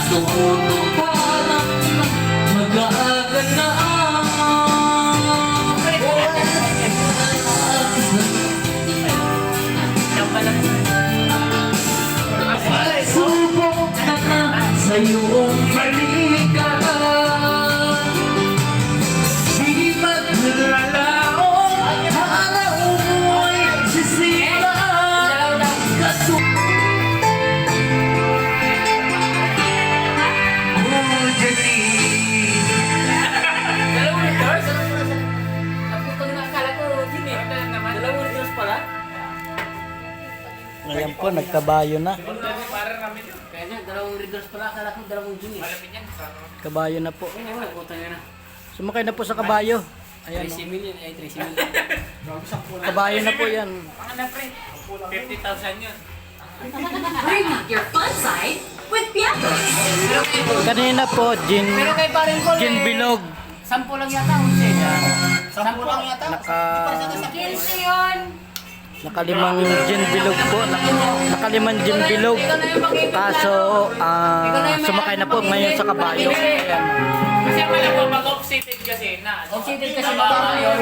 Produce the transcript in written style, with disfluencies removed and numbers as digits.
Tumuto parang mag-aaga na. Subok na sa iyong balikan. Di maglalaong araw mo'y sisira. Ayan po, nagkabayo na. Kaya nga, dalawang readers pala, akala ko dalawang juni. Kabayo na po. Utang na. Sumakay na po sa kabayo. Ayan, 30 million, ay 30 million. kabayo na po yan. Ano pre? 50,000 yun. Bring out your fun side with Piatos. Kanina po, Pero kay paring ko, gin bilog. 10 lang yata, 11. 10 lang yata. Kinsi yun. Nakalimang gin bilog po. Nakalimang gin bilog. Kaso, sumakay na po ngayon sa kabayo. Ayan. Kasi wala po, pag-off-seated kasi na. Off-seated kasi baka yun.